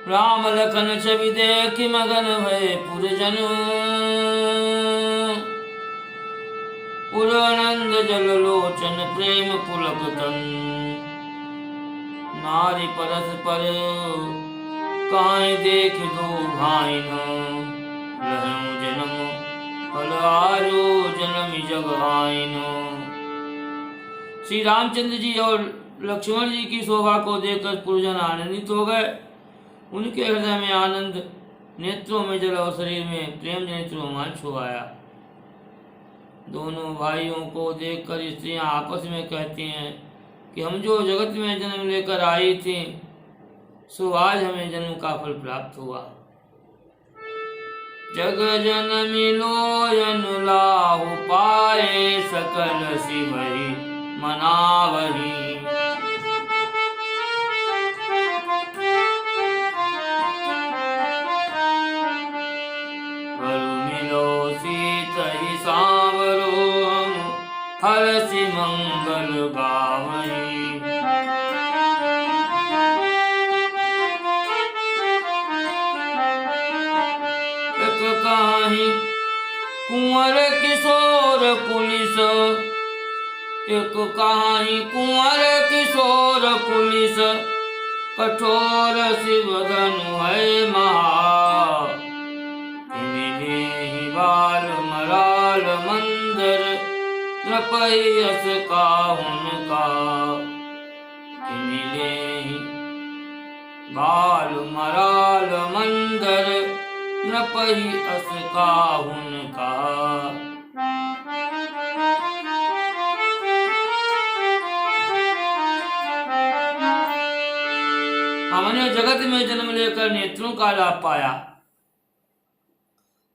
राम लखन छवि देखि मगन भय पुरजन। पुरानंद जल लोचन प्रेम पुलक तन। नारी परस पर काई देख दो भाई न। लहु जन्म फल आयो जन्म जग आइन। श्री रामचंद्र जी और लक्ष्मण जी की शोभा को देखकर पुरजन आनंदित हो गए। उनके हृदय में आनंद, नेत्रों में जल और शरीर में प्रेम जनित रोमांच हो आया। दोनों भाइयों को देखकर स्त्रियां आपस में कहती हैं कि हम जो जगत में जन्म लेकर आई थी सो आज हमें जन्म का फल प्राप्त हुआ। जग जनमी लोयन लाहु पाए सकल शिवहि मनावहि। हरसि मंगल गावई। एक काही कुंवर किशोर पुलिस। एक काही कुंवर किशोर पुलिस। कठोर शिव धनु है महा। बाल मराल मंदिर नपयस काहुन का। बाल मराल मंदिर नपयस काहुन का। हमने जगत में जन्म लेकर नेत्रों का लाभ पाया।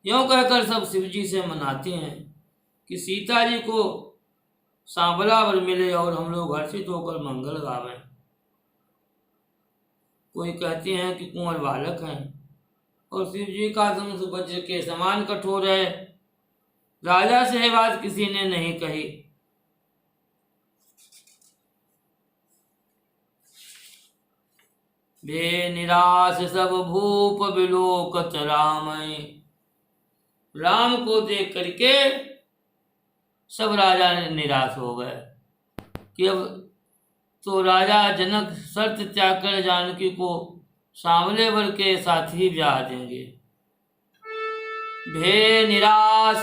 यूं कहकर सब शिव जी से मनाते हैं कि सीता जी को सांवला वर मिले और हम लोग हर्षित होकर मंगल गावें। कोई कहते हैं कि कुंवर बालक हैं और शिव जी का धनुष वज्र के समान कठोर है। राजा से यह बात किसी ने नहीं कही। वे निराश सब भूप विलोकत रामय। राम को देख करके सब राजा निराश हो गए कि अब तो राजा जनक शर्त त्याग कर जानकी को सांवले वर के साथ ही ब्याह देंगे। भे निराश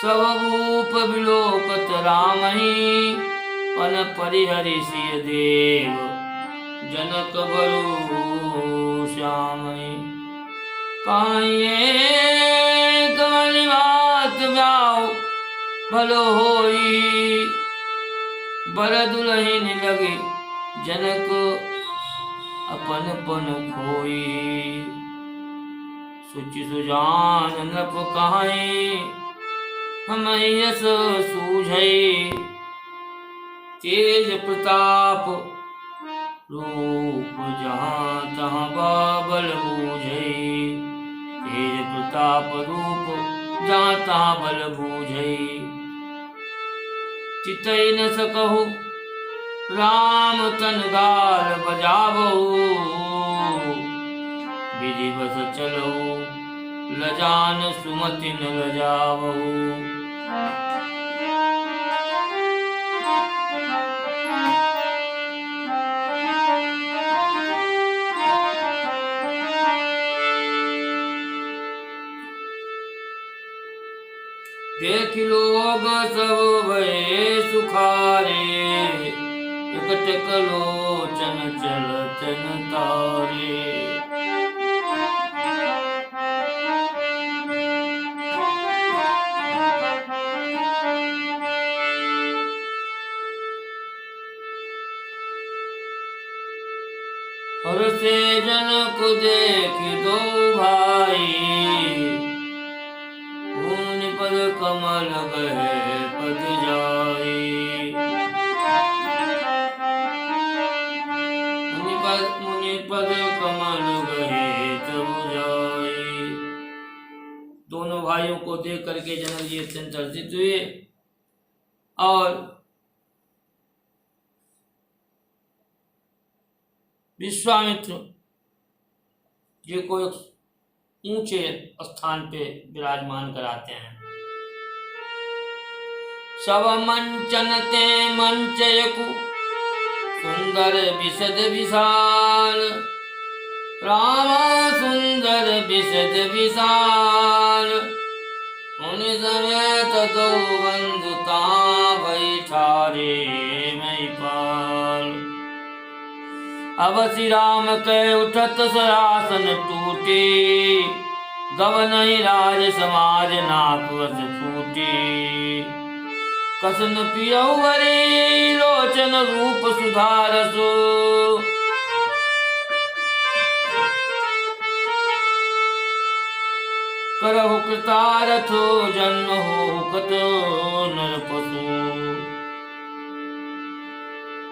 सब भूप विलोकत रामहि। पन परिहरि सिय देव जनक बरु श्यामहि। काये कमल बात ब्याह भलो होई। बर दुल्हन लगे जनक अपन पन खोई। सुचि सुजान नप कहाई हम यस सूझई। तेज प्रताप रूप जहाँ तहाँ बाबल बूझई। तेज प्रताप रूप जहाँ तहाँ बल बूझई। चितई न सकहु राम तन गाल बजावहु। विधि बस चलहु लजान सुमति न लजावहु। देख लोग सब भये सुखारे। एकटक लोचन चलतन तारे। और से जनक देख दो भाई। पद कमल गए पद जाई। मुनि पद कमल गए तब जाई। दोनों भाइयों को देख करके जनक जी अत्यंत हर्षित हुए और विश्वामित्र जिनको एक ऊंचे स्थान पे विराजमान कराते हैं। सब मंचन ते मंचयकु सुंदर विशद विशाल, रामा सुंदर विशद विशाल, उन समेत दो बंधुता बैठारे महिपाल। अब श्री राम के उठत सरासन टूटे, गवनहि राज समाज नाकवश फूटे। कसन पियऊ वरी लोचन रूप सुधारसो, करहु कृतारथो जन्म हो कत नर पशु।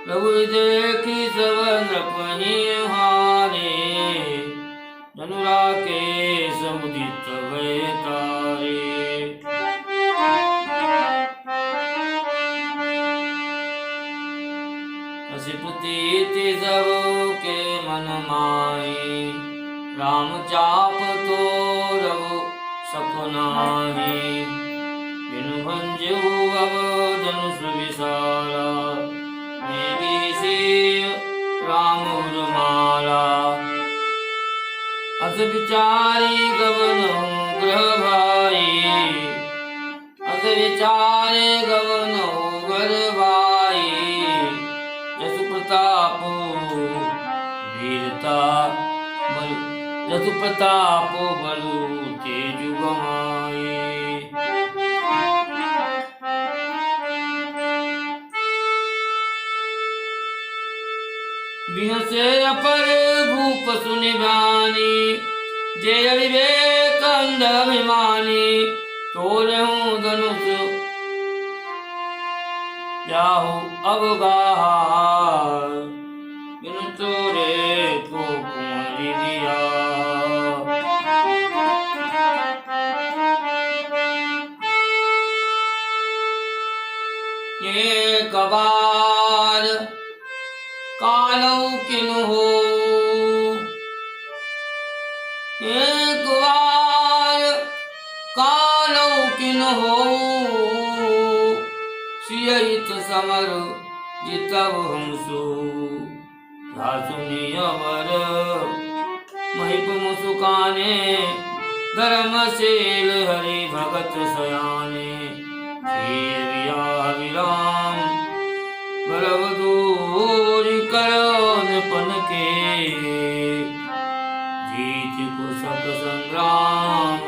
प्रभु देखी सब नृपहि हारे, धनुरा के समुदित भय तारे। असी प्रतीति सब के मन माही, राम चाप तो रघु सकुनाही। बिनु भंजु अब धनुष विशाला, मेरी सेव राम उर्माला। अस विचारी गवनहु ग्रह भाई, अस विचारे गवनहु घर भाई। जसु प्रताप वीरता बलु, जसु प्रताप बलु तेजु गमाई। बिहसे अपर भूप सुनिभानी, जय विवेक अंध अभिमानी। तोड़हूँ धनुष जाहु अवगाह, बिनु तोरे को कुंवरी दिया। ये कबार कालौ किनु हो, एक बार कालौ किनु हो। सियहित समर जितब हमसो, सुनी अवर महिप मुसुकाने। धर्मशील हरि भगत सयाने, विराम गर्भ दूर करो निपन के। जीत कुशक संग्राम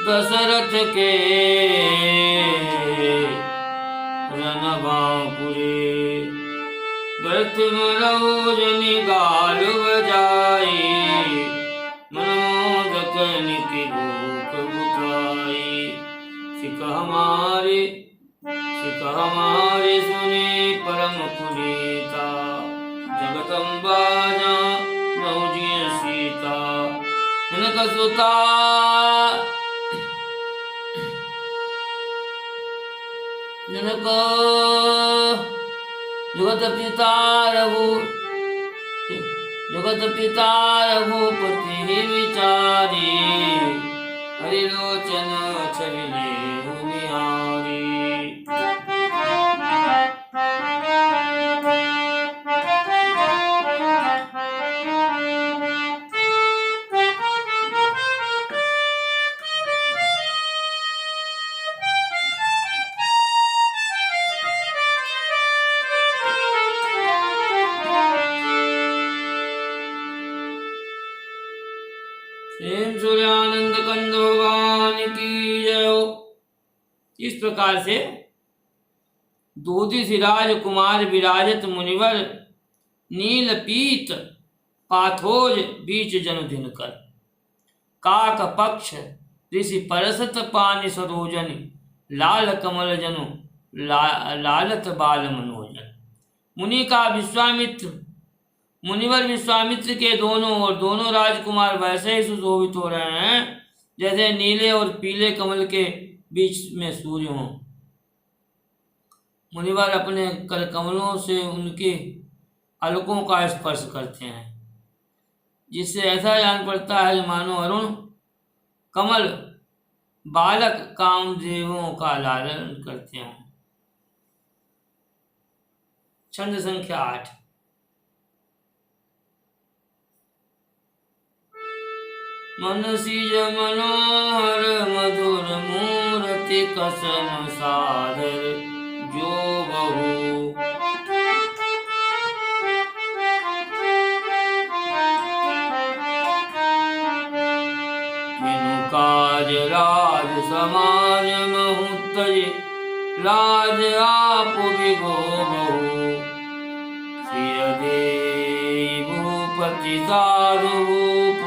दशरथ के, रणबांकुरे। व्यर्थ मरौ जनि गाल बजाई, मनमोदक निकि भूख बुझाई। सिख हमारे सुने परम पुनीता, जगदम्बा नौ जिय सीता। जनक सुता जनक जगत पिता रघुपति विचारी। हरिलोचन छविले निहारी। प्रेम सूर्यानंद कंद भगवान की जय हो। इस प्रकार से दूधी राजकुमार विराजत मुनिवर, नील पीत पाथोज बीच जनु दिनकर। काक पक्ष ऋषि परसत पानि सरोजनि, लाल कमल जनु लालत बाल मनोजन। मुनि का मुनिवर विश्वामित्र के दोनों और दोनों राजकुमार वैसे ही सुशोभित हो रहे हैं जैसे नीले और पीले कमल के बीच में सूर्य हो। मुनिवर अपने कर कमलों से उनके अलकों का स्पर्श करते हैं। जिससे ऐसा जान पड़ता है कि मानो अरुण कमल बालक कामदेवों का लालन करते हैं। छंद संख्या 8। मनसीज मनोहर मधुर मूर्ति कसन सादर जो बहु। किनु काज राज समाज महु तज लाज आप बिगो बहु। सिय देई भूपति साधु रूप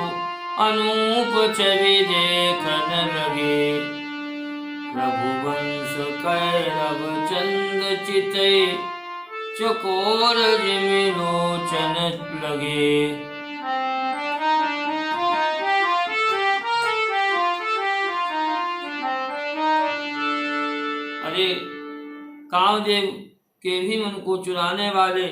अनूप छवि देखन लगे। रघुवंश कैरव चंद चितय चकोर जिमि लोचन लगे। अरे कामदेव के भी मन को चुराने वाले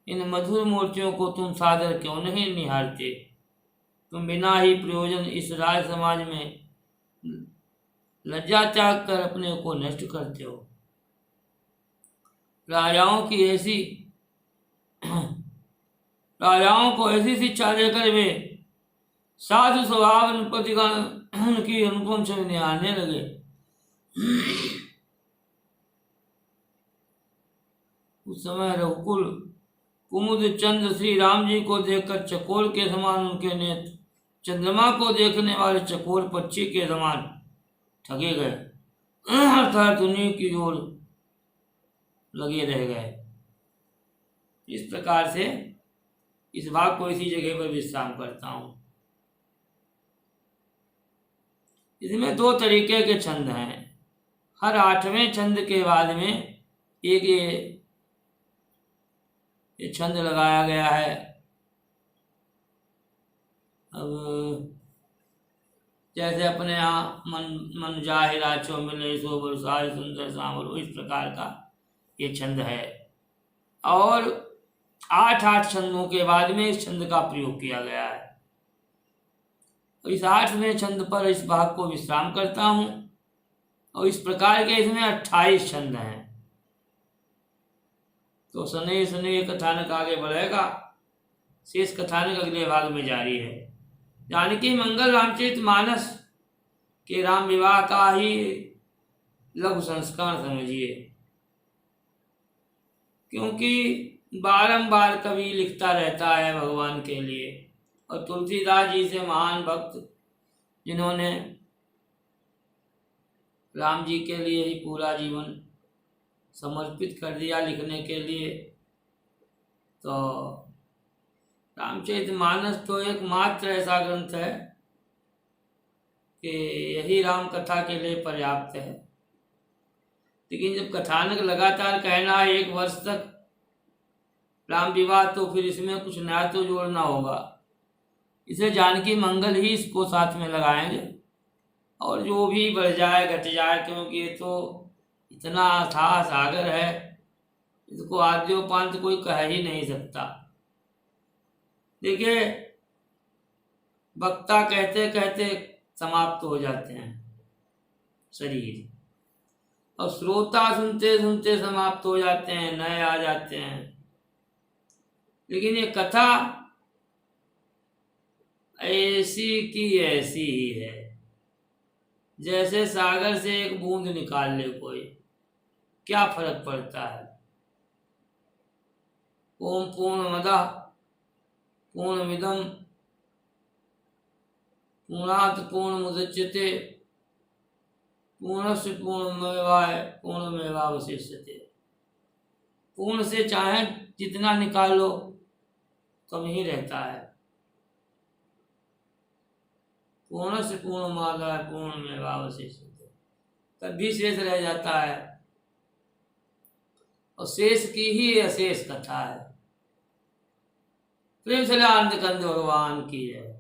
इन मधुर मूर्तियों को तुम सादर क्यों नहीं निहारते? तुम बिना ही प्रयोजन इस राज समाज में लज्जा त्याग कर अपने को नष्ट करते हो। राजाओं को ऐसी शिक्षा देकर वे साधु स्वभाव प्रतिगण की अनुपम छवि निहारने लगे। उस समय रघुकुल कुमुद चंद्र श्री राम जी को देखकर चकोर के समान उनके नेत्र चंद्रमा को देखने वाले चकोर पक्षी के समान ठगे गए, अर्थात उन्हीं की ओर लगे रह गए। इस प्रकार से इस भाग को इसी जगह पर विश्राम करता हूं। इसमें 2 तरीके के छंद हैं। हर 8वें छंद के बाद में एक ये छंद लगाया गया है। अब जैसे अपने यहाँ मन जाहि राचो मिले सो बरसाए सुंदर सांवरो, इस प्रकार का ये छंद है। और 8 छंदों के बाद में इस छंद का प्रयोग किया गया है। इस 8वें छंद पर इस भाग को विश्राम करता हूँ। और इस प्रकार के इसमें 28 छंद हैं। तो शनैः शनैः कथानक आगे बढ़ेगा। शेष कथानक अगले भाग में जारी है। जानकी मंगल रामचरितमानस के राम विवाह का ही लघु संस्करण समझिए, क्योंकि बारंबार कवि लिखता रहता है भगवान के लिए। और तुलसीदास जी से महान भक्त जिन्होंने राम जी के लिए ही पूरा जीवन समर्पित कर दिया लिखने के लिए, तो रामचरितमानस तो एकमात्र ऐसा ग्रंथ है कि यही राम कथा के लिए पर्याप्त है। लेकिन जब कथानक लगातार कहना है 1 वर्ष तक राम विवाह, तो फिर इसमें कुछ नया तो जोड़ना होगा। इसे जानकी मंगल ही इसको साथ में लगाएंगे। और जो भी बढ़ जाए घट जाए, क्योंकि ये तो इतना अथाह सागर है, इसको आद्योपांत कोई कह ही नहीं सकता। देखिए, वक्ता कहते कहते समाप्त हो जाते हैं शरीर, और श्रोता सुनते सुनते समाप्त हो जाते हैं, नए आ जाते हैं। लेकिन ये कथा ऐसी की ऐसी ही है, जैसे सागर से एक बूंद निकाल ले कोई, क्या फर्क पड़ता है। ओम पूर्णमदः पूर्णमिदं पूर्णात् पूर्णमुदच्यते पूर्णस्य पूर्णमेवावशिष्यते। पूर्ण से चाहे जितना निकाल लो कम ही रहता है। पूर्णस्य पूर्णमादाय पूर्णमेवावशिष्यते, तभी शेष रह जाता है। और शेष की ही अशेष कथा है। प्रेम से आनंद कंद भगवान की है।